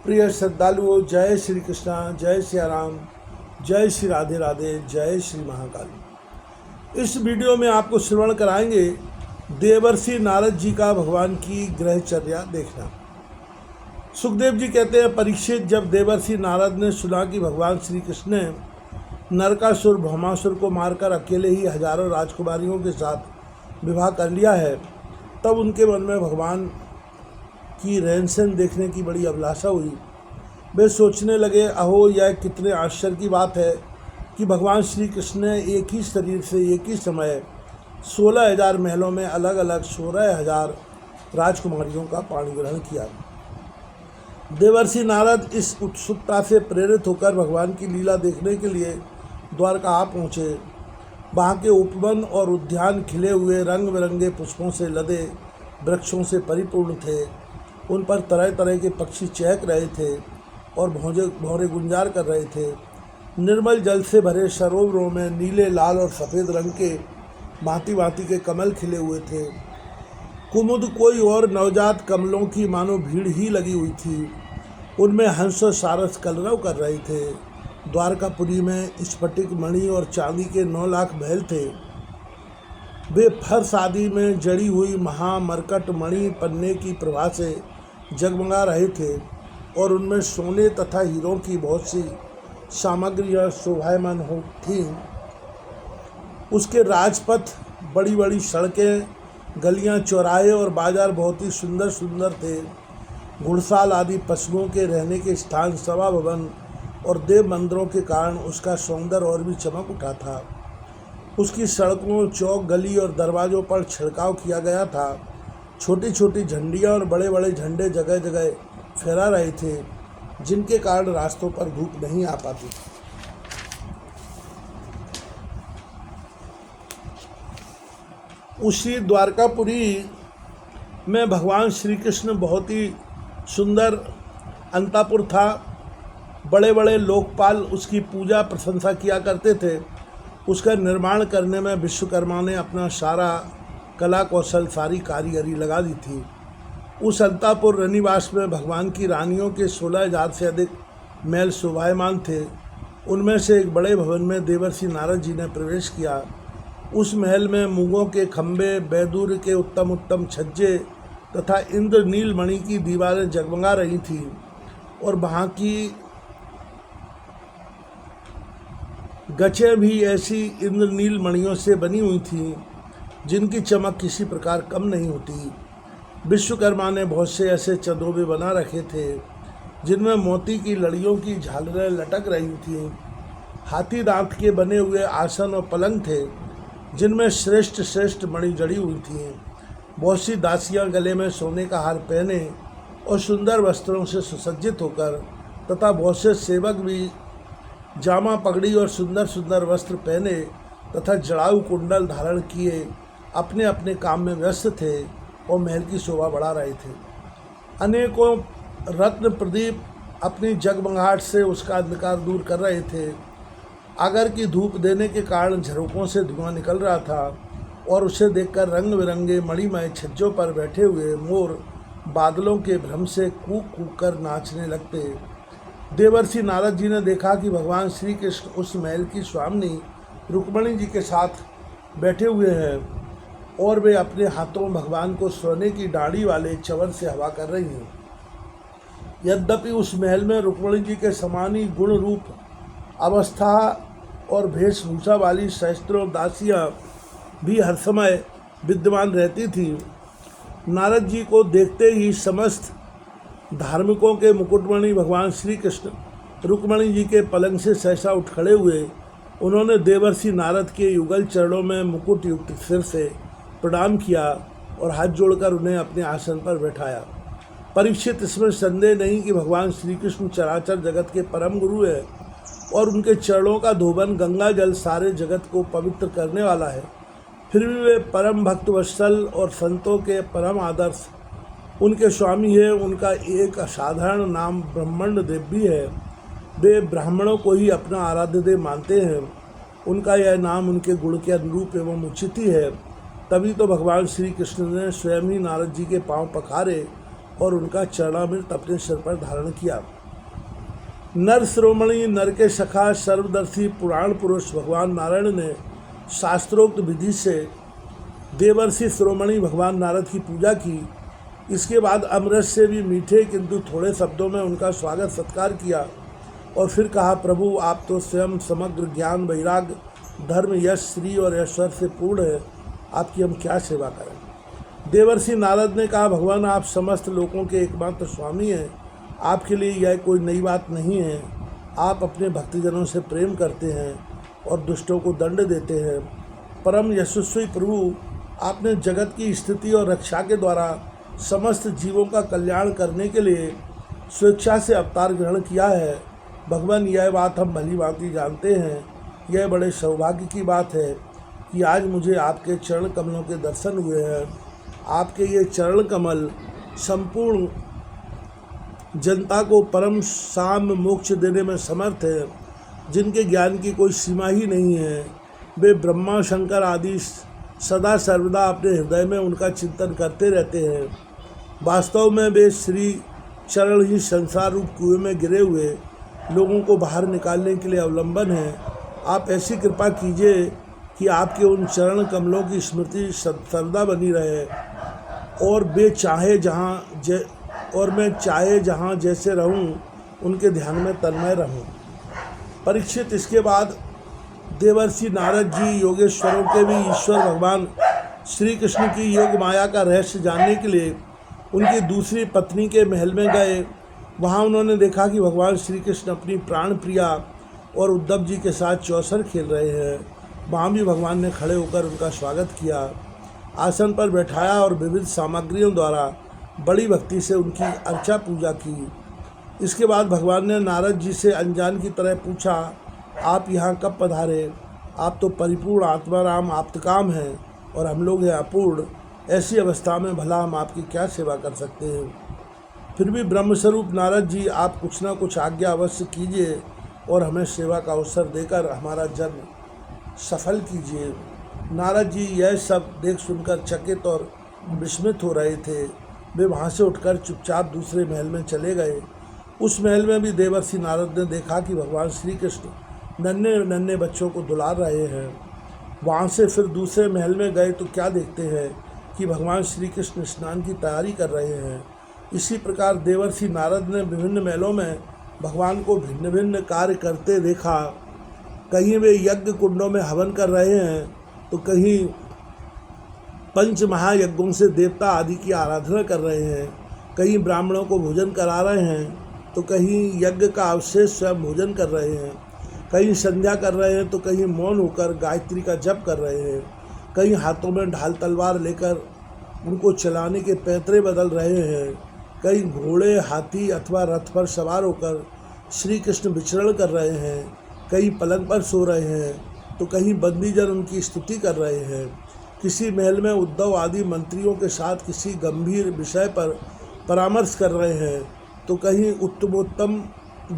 प्रिय श्रद्धालुओं, जय श्री कृष्णा, जय सिया राम, जय श्री राधे राधे, जय श्री महाकाली। इस वीडियो में आपको श्रवण कराएंगे देवर्षि नारद जी का भगवान की ग्रहचर्या देखना। सुखदेव जी कहते हैं, परीक्षित, जब देवर्षि नारद ने सुना कि भगवान श्री कृष्ण ने नरकासुर भौमासुर को मारकर अकेले ही हजारों राजकुमारियों के साथ विवाह कर लिया है, तब उनके मन में भगवान की रहन सहन देखने की बड़ी अभिलाषा हुई। वे सोचने लगे, अहो, यह कितने आश्चर्य की बात है कि भगवान श्री कृष्ण ने एक ही शरीर से एक ही समय 16,000 महलों में अलग अलग 16,000 राजकुमारियों का पाणी ग्रहण किया। देवर्षि नारद इस उत्सुकता से प्रेरित होकर भगवान की लीला देखने के लिए द्वारका आ पहुँचे। वहाँ के उपवन और उद्यान खिले हुए रंग बिरंगे पुष्पों से लदे वृक्षों से परिपूर्ण थे। उन पर तरह तरह के पक्षी चहक रहे थे और भौरे गुंजार कर रहे थे। निर्मल जल से भरे सरोवरों में नीले, लाल और सफ़ेद रंग के भांति भांति के कमल खिले हुए थे। कुमुद कोई और नवजात कमलों की मानो भीड़ ही लगी हुई थी। उनमें हंस और सारस कलरव कर रहे थे। द्वारकापुरी में स्फटिक मणि और चांदी के 9 लाख महल थे। वे फर्श आदि में जड़ी हुई महामरकट मणि पन्ने की प्रभा से जगमगा रहे थे और उनमें सोने तथा हीरों की बहुत सी सामग्रियाँ शोभायमान हो थीं। उसके राजपथ, बड़ी बड़ी सड़कें, गलियाँ, चौराहे और बाजार बहुत ही सुंदर सुंदर थे। घुड़साल आदि पशुओं के रहने के स्थान, सभा भवन और देव मंदिरों के कारण उसका सौंदर्य और भी चमक उठा था। उसकी सड़कों, चौक, गली और दरवाज़ों पर छिड़काव किया गया था। छोटी छोटी झंडियाँ और बड़े बड़े झंडे जगह जगह फहरा रहे थे, जिनके कारण रास्तों पर धूप नहीं आ पाती। उसी द्वारकापुरी में भगवान श्री कृष्ण बहुत ही सुंदर अंतापुर था। बड़े बड़े लोकपाल उसकी पूजा प्रशंसा किया करते थे। उसका निर्माण करने में विश्वकर्मा ने अपना सारा कला कौशल, सारी कारीगरी लगा दी थी। उस अंतापुर रनिवास में भगवान की रानियों के 16,000 से अधिक महल शोभायमान थे। उनमें से एक बड़े भवन में देवर्षि नारद जी ने प्रवेश किया। उस महल में मूंगों के खंभे, बैदूर के उत्तम उत्तम छज्जे तथा इंद्रनील मणि की दीवारें जगमगा रही थीं और वहाँ की गचें भी ऐसी इंद्रनील मणियों से बनी हुई थीं जिनकी चमक किसी प्रकार कम नहीं होती। विश्वकर्मा ने बहुत से ऐसे चंदोबे बना रखे थे जिनमें मोती की लड़ियों की झालरें लटक रही थीं। हाथी दांत के बने हुए आसन और पलंग थे जिनमें श्रेष्ठ श्रेष्ठ मणि जड़ी हुई थीं। बहुत सी दासियां गले में सोने का हार पहने और सुंदर वस्त्रों से सुसज्जित होकर तथा बहुत से सेवक भी जामा, पगड़ी और सुंदर सुंदर वस्त्र पहने तथा जड़ाऊ कुंडल धारण किए अपने अपने काम में व्यस्त थे और महल की शोभा बढ़ा रहे थे। अनेकों रत्न प्रदीप अपनी जगमगाहट से उसका अंधकार दूर कर रहे थे। आगर की धूप देने के कारण झरोकों से धुआं निकल रहा था और उसे देखकर रंग बिरंगे मणिमय छज्जों पर बैठे हुए मोर बादलों के भ्रम से कूक कूक कर नाचने लगते। देवर्षि नारद जी ने देखा कि भगवान श्री कृष्ण उस महल की स्वामिनी रुक्मिणी जी के साथ बैठे हुए हैं और वे अपने हाथों भगवान को सोने की डाढ़ी वाले च्यवन से हवा कर रही हैं। यद्यपि उस महल में रुक्मिणी जी के समान ही गुण रूप, अवस्था और वेशभूषा वाली सहस्त्रों दासियाँ भी हर समय विद्यमान रहती थीं। नारद जी को देखते ही समस्त धार्मिकों के मुकुटमणि भगवान श्री कृष्ण रुक्मिणी जी के पलंग से सहसा उठ खड़े हुए। उन्होंने देवर्षि नारद के युगल चरणों में मुकुट युक्त सिर से प्रणाम किया और हाथ जोड़कर उन्हें अपने आसन पर बैठाया। परीक्षित, इसमें संदेह नहीं कि भगवान श्री कृष्ण चराचर जगत के परम गुरु है और उनके चरणों का धोबन गंगा जल सारे जगत को पवित्र करने वाला है। फिर भी वे परम भक्त वत्सल और संतों के परम आदर्श उनके स्वामी है। उनका एक असाधारण नाम ब्रह्मांड देव भी है। वे ब्राह्मणों को ही अपना आराध्य देव मानते हैं। उनका यह नाम उनके गुण के अनुरूप एवं उचित ही है। तभी तो भगवान श्री कृष्ण ने स्वयं ही नारद जी के पांव पखारे और उनका चरणामृत अपने सिर पर धारण किया। नर शिरोमणि, नर के सखा, सर्वदर्शी पुराण पुरुष भगवान नारायण ने शास्त्रोक्त विधि से देवर्षि शिरोमणि भगवान नारद की पूजा की। इसके बाद अमृत से भी मीठे किंतु थोड़े शब्दों में उनका स्वागत सत्कार किया और फिर कहा, प्रभु आप तो स्वयं समग्र ज्ञान, वैराग्य, धर्म, यश, श्री और ऐश्वर्य से पूर्ण है, आपकी हम क्या सेवा करें। देवर्षि नारद ने कहा, भगवान आप समस्त लोगों के एकमात्र स्वामी हैं, आपके लिए यह कोई नई बात नहीं है। आप अपने भक्तजनों से प्रेम करते हैं और दुष्टों को दंड देते हैं। परम यशस्वी प्रभु, आपने जगत की स्थिति और रक्षा के द्वारा समस्त जीवों का कल्याण करने के लिए स्वेच्छा से अवतार ग्रहण किया है। भगवान यह बात हम भली भांति जानते हैं। यह बड़े सौभाग्य की बात है कि आज मुझे आपके चरण कमलों के दर्शन हुए हैं। आपके ये चरण कमल संपूर्ण जनता को परम साम मोक्ष देने में समर्थ है, जिनके ज्ञान की कोई सीमा ही नहीं है। वे ब्रह्मा शंकर आदि सदा सर्वदा अपने हृदय में उनका चिंतन करते रहते हैं। वास्तव में वे श्री चरण ही संसार रूप कुएं में गिरे हुए लोगों को बाहर निकालने के लिए अवलंबन है। आप ऐसी कृपा कीजिए कि आपके उन चरण कमलों की स्मृति सर्वदा बनी रहे और मैं चाहे जहाँ जैसे रहूं उनके ध्यान में तन्मय रहूं। परीक्षित, इसके बाद देवर्षि नारद जी योगेश्वरों के भी ईश्वर भगवान श्री कृष्ण की योग माया का रहस्य जानने के लिए उनकी दूसरी पत्नी के महल में गए। वहाँ उन्होंने देखा कि भगवान श्री कृष्ण अपनी प्राण प्रिया और उद्धव जी के साथ चौसर खेल रहे हैं। वहाँ भी भगवान ने खड़े होकर उनका स्वागत किया, आसन पर बैठाया और विविध सामग्रियों द्वारा बड़ी भक्ति से उनकी अर्चा पूजा की। इसके बाद भगवान ने नारद जी से अनजान की तरह पूछा, आप यहाँ कब पधारे? आप तो परिपूर्ण आत्माराम आप्तकाम हैं और हम लोग हैं अपूर्ण। ऐसी अवस्था में भला हम आपकी क्या सेवा कर सकते हैं? फिर भी ब्रह्मस्वरूप नारद जी, आप कुछ ना कुछ आज्ञा अवश्य कीजिए और हमें सेवा का अवसर देकर हमारा जन्म सफल कीजिए। नारद जी यह सब देख सुनकर चकित और विस्मित हो रहे थे। वे वहाँ से उठकर चुपचाप दूसरे महल में चले गए। उस महल में भी देवर्षि नारद ने देखा कि भगवान श्री कृष्ण नन्हे नन्हे बच्चों को दुलार रहे हैं। वहाँ से फिर दूसरे महल में गए तो क्या देखते हैं कि भगवान श्री कृष्ण स्नान की तैयारी कर रहे हैं। इसी प्रकार देवर्षि नारद ने विभिन्न महलों में भगवान को भिन्न भिन्न कार्य करते देखा। कहीं वे यज्ञ कुंडों में हवन कर रहे हैं तो कहीं पंच महायज्ञों से देवता आदि की आराधना कर रहे हैं, कहीं ब्राह्मणों को भोजन करा रहे हैं तो कहीं यज्ञ का अवशेष स्वयं भोजन कर रहे हैं, कहीं संध्या कर रहे हैं तो कहीं मौन होकर गायत्री का जप कर रहे हैं, कहीं हाथों में ढाल तलवार लेकर उनको चलाने के पैतरे बदल रहे हैं, कहीं घोड़े, हाथी अथवा रथ पर सवार होकर श्री कृष्ण विचरण कर रहे हैं, कहीं पलंग पर सो रहे हैं तो कहीं बंदीजन उनकी स्तुति कर रहे हैं। किसी महल में उद्धव आदि मंत्रियों के साथ किसी गंभीर विषय पर परामर्श कर रहे हैं तो कहीं उत्तमोत्तम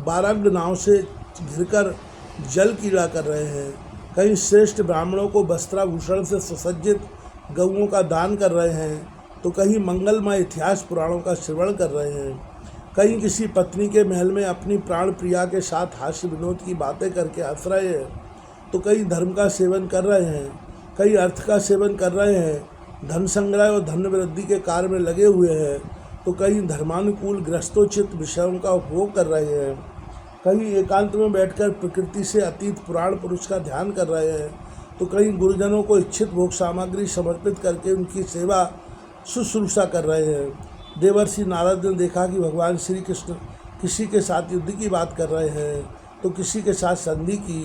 बारंग नाव से घिरकर जल क्रीड़ा कर रहे हैं, कहीं श्रेष्ठ ब्राह्मणों को वस्त्राभूषण से सुसज्जित गऊओं का दान कर रहे हैं तो कहीं मंगलमय इतिहास पुराणों का श्रवण कर रहे हैं, कहीं किसी पत्नी के महल में अपनी प्राण प्रिया के साथ हास्य विनोद की बातें करके हंस रहे हैं तो कहीं धर्म का सेवन कर रहे हैं, कई अर्थ का सेवन कर रहे हैं, धन संग्रह और धन वृद्धि के कार्य में लगे हुए हैं तो कहीं धर्मानुकूल ग्रस्तोचित विषयों का उपभोग कर रहे हैं, कहीं एकांत में बैठकर प्रकृति से अतीत पुराण पुरुष का ध्यान कर रहे हैं तो कहीं गुरुजनों को इच्छित भोग सामग्री समर्पित करके उनकी सेवा शुश्रूषा कर रहे हैं। देवर्षि नारद ने देखा कि भगवान श्री कृष्ण किसी के साथ युद्ध की बात कर रहे हैं तो किसी के साथ संधि की,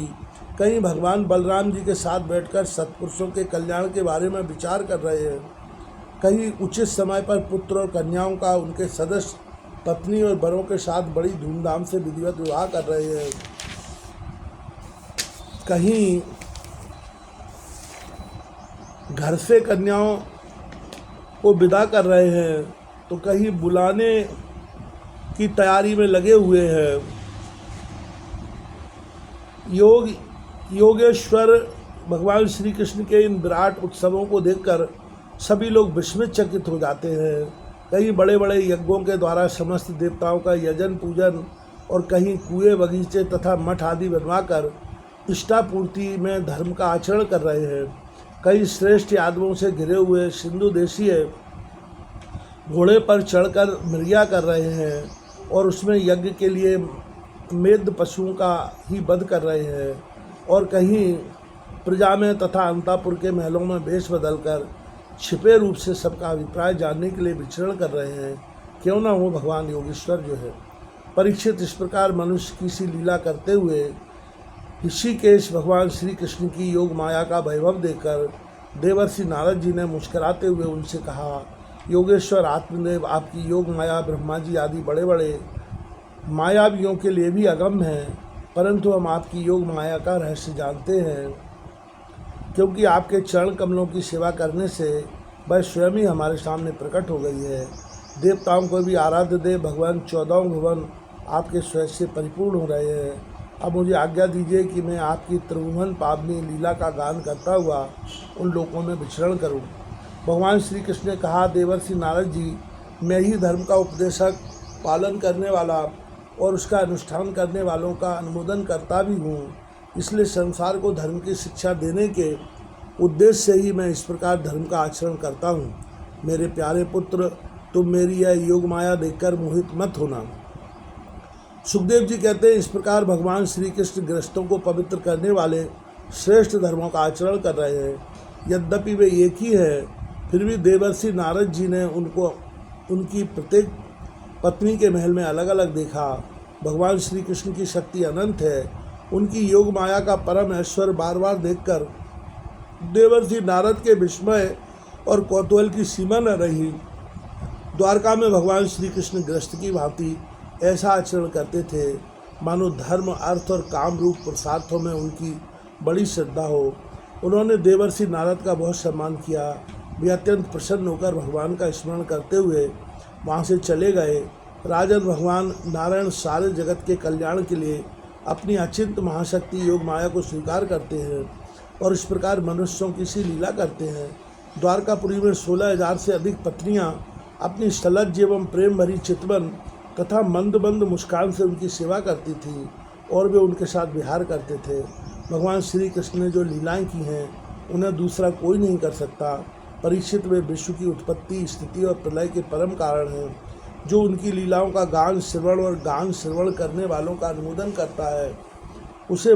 कहीं भगवान बलराम जी के साथ बैठकर सत्पुरुषों के कल्याण के बारे में विचार कर रहे हैं, कहीं उचित समय पर पुत्र और कन्याओं का उनके सदस्य पत्नी और बड़ों के साथ बड़ी धूमधाम से विधिवत विवाह कर रहे हैं, कहीं घर से कन्याओं को विदा कर रहे हैं तो कहीं बुलाने की तैयारी में लगे हुए हैं। योगेश्वर भगवान श्री कृष्ण के इन विराट उत्सवों को देखकर सभी लोग विस्मित चकित हो जाते हैं। कई बड़े बड़े यज्ञों के द्वारा समस्त देवताओं का यजन पूजन और कहीं कुएं बगीचे तथा मठ आदि बनवाकर इष्टापूर्ति में धर्म का आचरण कर रहे हैं। कई श्रेष्ठ यादवों से घिरे हुए सिंधु देशीय घोड़े पर चढ़कर मृर्या कर रहे हैं और उसमें यज्ञ के लिए मेद पशुओं का ही वध कर रहे हैं, और कहीं प्रजा में तथा अंतापुर के महलों में वेश बदलकर छिपे रूप से सबका अभिप्राय जानने के लिए विचरण कर रहे हैं। क्यों ना हो भगवान योगेश्वर जो है। परीक्षित, इस प्रकार मनुष्य की सी लीला करते हुए ऋषिकेश भगवान श्री कृष्ण की योग माया का वैभव देखकर देवर्षि नारद जी ने मुस्कुराते हुए उनसे कहा, योगेश्वर आत्मदेव, आपकी योग माया ब्रह्मा जी आदि बड़े बड़े मायावियों के लिए भी अगम्य है, परंतु हम आपकी योग माया का रहस्य जानते हैं, क्योंकि आपके चरण कमलों की सेवा करने से वह स्वयं ही हमारे सामने प्रकट हो गई है। देवताओं को भी आराध्य देव भगवान 14 भुवन आपके स्वयं से परिपूर्ण हो रहे हैं। अब मुझे आज्ञा दीजिए कि मैं आपकी त्रिभुवन पावनी लीला का गान करता हुआ उन लोकों में विचरण करूं। भगवान श्री कृष्ण ने कहा, देवर्षि नारद जी, मैं ही धर्म का उपदेशक, पालन करने वाला और उसका अनुष्ठान करने वालों का अनुमोदन करता भी हूँ। इसलिए संसार को धर्म की शिक्षा देने के उद्देश्य से ही मैं इस प्रकार धर्म का आचरण करता हूँ। मेरे प्यारे पुत्र, तुम मेरी यह योग माया देखकर मोहित मत होना। सुखदेव जी कहते हैं, इस प्रकार भगवान श्री कृष्ण गृहस्थों को पवित्र करने वाले श्रेष्ठ धर्मों का आचरण कर रहे हैं। यद्यपि वे एक ही है, फिर भी देवर्षि नारद जी ने उनको उनकी प्रत्येक पत्नी के महल में अलग अलग देखा। भगवान श्री कृष्ण की शक्ति अनंत है। उनकी योग माया का परम ऐश्वर्य बार बार देखकर देवर्षि नारद के विस्मय और कौतूहल की सीमा न रही। द्वारका में भगवान श्री कृष्ण गृहस्थ की भांति ऐसा आचरण करते थे मानो धर्म, अर्थ और काम रूप पुरुषार्थों में उनकी बड़ी श्रद्धा हो। उन्होंने देवर्षि नारद का बहुत सम्मान किया। वे अत्यंत प्रसन्न होकर भगवान का स्मरण करते हुए वहाँ से चले गए। राजन, भगवान नारायण सारे जगत के कल्याण के लिए अपनी अचिंत महाशक्ति योग माया को स्वीकार करते हैं और इस प्रकार मनुष्यों की सी लीला करते हैं। द्वारकापुरी में 16,000 से अधिक पत्नियां अपनी स्थलज एवं प्रेम भरी चितवन तथा मंद मंद मुस्कान से उनकी सेवा करती थीं और वे उनके साथ विहार करते थे। भगवान श्री कृष्ण ने जो लीलाएं की हैं उन्हें दूसरा कोई नहीं कर सकता। परीक्षित, वे विश्व की उत्पत्ति, स्थिति और प्रलय के परम कारण हैं। जो उनकी लीलाओं का गान श्रवण और गान श्रवण करने वालों का अनुमोदन करता है, उसे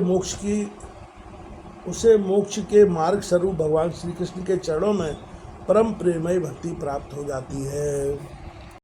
मोक्ष के मार्ग स्वरूप भगवान श्री कृष्ण के चरणों में परम प्रेममय भक्ति प्राप्त हो जाती है।